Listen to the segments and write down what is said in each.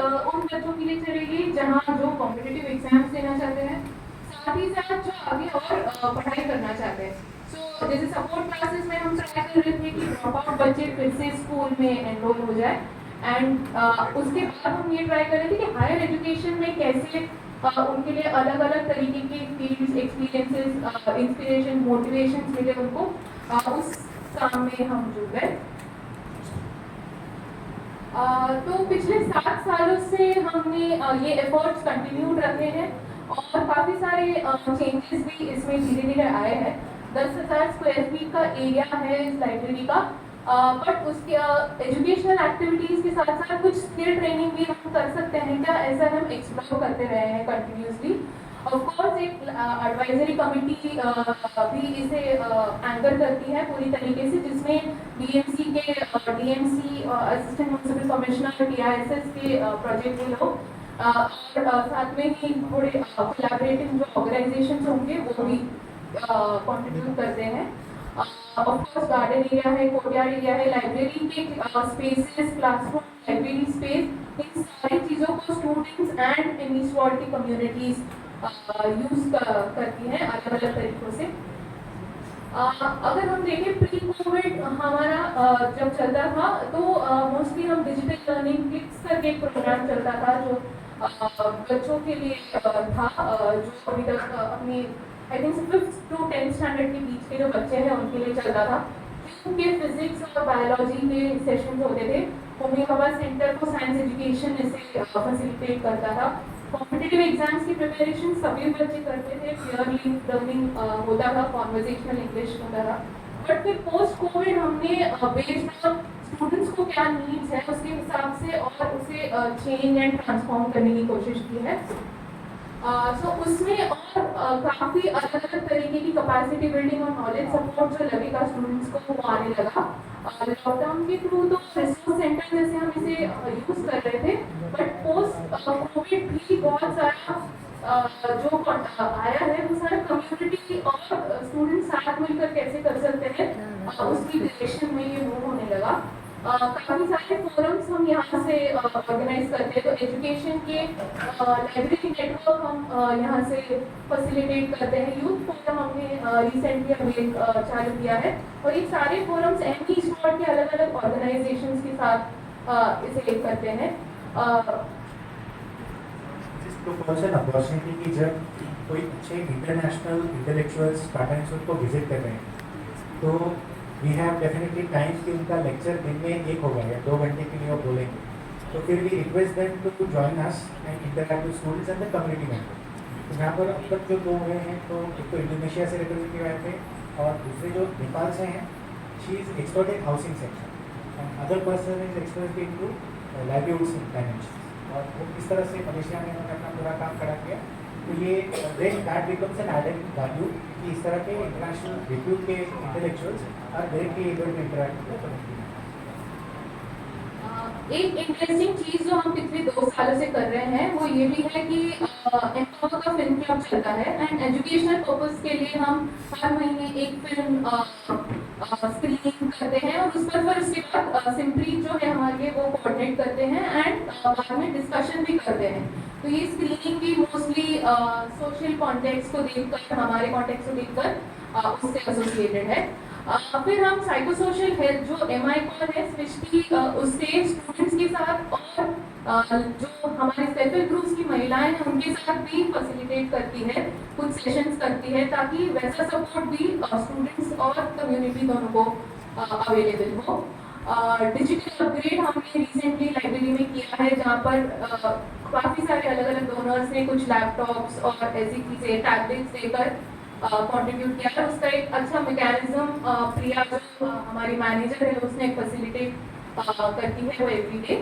उन बच्चों के लिए चलेगी जहाँ जो कॉम्पिटिटिव एग्जाम्स देना चाहते हैं, साथ ही साथ जो आगे और पढ़ाई करना चाहते हैं। सो जैसे सपोर्ट क्लासेस में हम ट्राई कर रहे थे कि ड्रॉप आउट बच्चे फिर से स्कूल में एनरोल हो जाए, एंड उसके बाद हम ये ट्राई कर रहे थे कि हायर एजुकेशन में कैसे उनके लिए अलग अलग तरीके के फील्ड्स, एक्सपीरियंसेस, इंस्पिरेशन, मोटिवेशन मिले उनको, उस काम में हम जुड़ गए। तो पिछले 7 सालों से हमने ये एफर्ट्स कंटिन्यूड रखे हैं और काफ़ी सारे चेंजेस भी इसमें धीरे धीरे आए हैं। 10,000 स्क्वायर फीट का एरिया है इस लाइब्रेरी का, बट उसके एजुकेशनल एक्टिविटीज़ के साथ साथ कुछ स्किल ट्रेनिंग भी हम कर सकते हैं क्या, ऐसा हम एक्सप्लोर करते रहे हैं कंटिन्यूसली। ऑफ कोर्स एक एडवाइजरी कमेटी भी इसे एंकर करती है पूरी तरीके से, जिसमें डीएमसी के DMC assistant municipal commissioner TISS के प्रोजेक्ट के लोग और साथ में ही थोड़े कोलैबोरेटिव जो ऑर्गेनाइजेशंस होंगे वो भी कंट्रीब्यूट करते हैं। ऑफ कोर्स गार्डन एरिया है, कोर्टयार्ड एरिया है, लाइब्रेरी के स्पेसेस, क्लासरूम, लाइब्रेरी स्पेस, इन सारी चीज़ों को students and municipality communities use करती हैं अलग अलग तरीकों से। अगर हम देखें प्री कोविड हमारा जब चलता था तो मोस्टली हम डिजिटल लर्निंग किड्स करके एक प्रोग्राम चलता था जो बच्चों के लिए था, जो अभी तक अपनी I think 5th to 10th standard के बीच के जो बच्चे हैं उनके लिए चलता था। उनके फिजिक्स और बायोलॉजी के सेशंस होते थे। होम्योपैथी सेंटर को साइंस एजुकेशन इसे फैसिलिटेट करता था। कॉम्पिटिटिव एग्जाम्स की प्रिपरेशन सभी बच्चे करते थे, क्लियरली लर्निंग होता था, कॉन्वर्जेशनल इंग्लिश होता था। बट फिर पोस्ट कोविड हमने बेस्ड ऑन स्टूडेंट्स को क्या नीड्स है उसके हिसाब से और उसे चेंज एंड ट्रांसफॉर्म करने की कोशिश की है। सो उसमें और काफ़ी अलग अलग तरीके की कैपेसिटी बिल्डिंग और नॉलेज सपोर्ट जो लगेगा स्टूडेंट्स को वो आने लगा। लॉकडाउन के थ्रू तो रिसोर्स सेंटर जैसे हम इसे यूज़ कर रहे थे, बट पोस्ट कोविड भी बहुत सारा जो आया है वो सारा कम्युनिटी और स्टूडेंट्स साथ मिलकर कैसे कर सकते हैं उसकी डायरेक्शन में ये मूव होने लगा। काफ़ी सारे फोरम्स हम यहाँ से ऑर्गेनाइज करते हैं, तो एजुकेशन के लाइब्रेरी नेटवर्क हम यहाँ से फैसिलिटेट करते हैं। यूथ फोरम हमने रिसेंटली अभी चालू किया है और ये सारे फोरम्स एमई स्पॉट के अलग अलग ऑर्गेनाइजेशंस के साथ इसे करते हैं। अपॉर्चुनिटी की जब कोई अच्छे इंटरनेशनल इंटेलेक्चुअल्स टाटा इंस्टीट्यूट को विजिट कर रहे हैं तो वी हैव डेफिनेटली टाइम्स कि उनका लेक्चर दिन में 1 होगा या 2 घंटे के लिए वो बोलेंगे, तो फिर we request them to join us and interact with students and the community member. तो यहाँ पर अब तक जो 2 हुए हैं, तो एक तो इंडोनेशिया से रिप्रेजेंटेटिव आए थे और दूसरे जो नेपाल से हैं, she is expert in housing section and other person is expert in to livelihoods dimension, और वो इस तरह से मलेशिया में उन्होंने अपना पूरा काम खड़ा किया। तो ये then that becomes an added value कि इस तरह के इंटरनेशनल रिव्यू के intellectuals are directly able to interact with the community. एक इंटरेस्टिंग चीज़ जो हम पिछले 2 सालों से कर रहे हैं वो ये भी है कि एम्पावर का फिल्म क्लब चलता है एंड एजुकेशनल पर्पस के लिए हम हर महीने एक फिल्म स्क्रीनिंग करते हैं और उस पर फिर उसके बाद सिंपली जो है हमारे वो कोऑर्डिनेट करते हैं एंड बाद में डिस्कशन भी करते हैं। तो ये स्क्रीनिंग भी मोस्टली सोशल कॉन्टेक्स्ट को देखकर, हमारे कॉन्टेक्स्ट को देखकर उससे एसोसिएटेड है। फिर हम साइकोसोशल हेल्थ जो एमआई कॉल है स्पेशली उससे स्टूडेंट्स के साथ और जो हमारे सेल्फ हेल्प ग्रुप्स की महिलाएं हैं उनके साथ भी फैसिलिटेट करती है, कुछ सेशंस करती है ताकि वैसा सपोर्ट भी स्टूडेंट्स और कम्युनिटी दोनों को अवेलेबल हो। डिजिटल अपग्रेड हमने रिसेंटली लाइब्रेरी में किया है जहाँ पर काफ़ी सारे अलग अलग डोनर्स ने कुछ लैपटॉप्स और ऐसी चीज़ें, टैबलेट्स देकर कंट्रीब्यूट किया है। उसका एक अच्छा मैकेनिज्म प्रिया जो हमारी मैनेजर है उसने फैसिलिटेट करती है वो एवरीडे।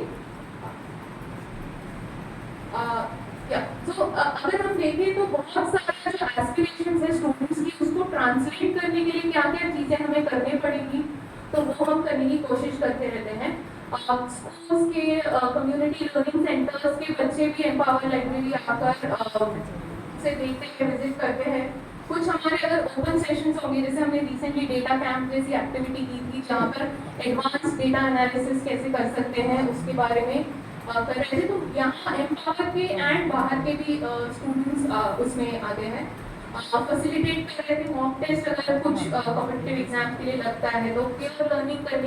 तो अगर हम देखें तो बहुत सारे जो एस्पिरेशंस है स्टूडेंट्स की उसको ट्रांसलेट करने के लिए क्या क्या चीज़ें हमें करनी पड़ेगी, तो वो हम करने की कोशिश करते रहते हैं। स्कूल्स के कम्युनिटी लर्निंग सेंटर्स के बच्चे भी एम्पावर लाइब्रेरी आकर से देखते हैं, विजिट करते हैं। कुछ हमारे अगर ओपन सेशंस होंगे, जैसे हमने रिसेंटली डेटा कैंप जैसी एक्टिविटी की थी जहाँ पर एडवांस डेटा एनालिसिस कैसे कर सकते हैं उसके बारे में कर रहे थे, तो यहाँ एम्पावर के एंड बाहर के भी स्टूडेंट्स उसमें आते हैं, फैसिलिटेट कर रहे थे मॉक टेस्ट, अगर कुछ कॉम्पिटिटिव एग्जाम के लिए लगता है तो केयर लर्निंग करने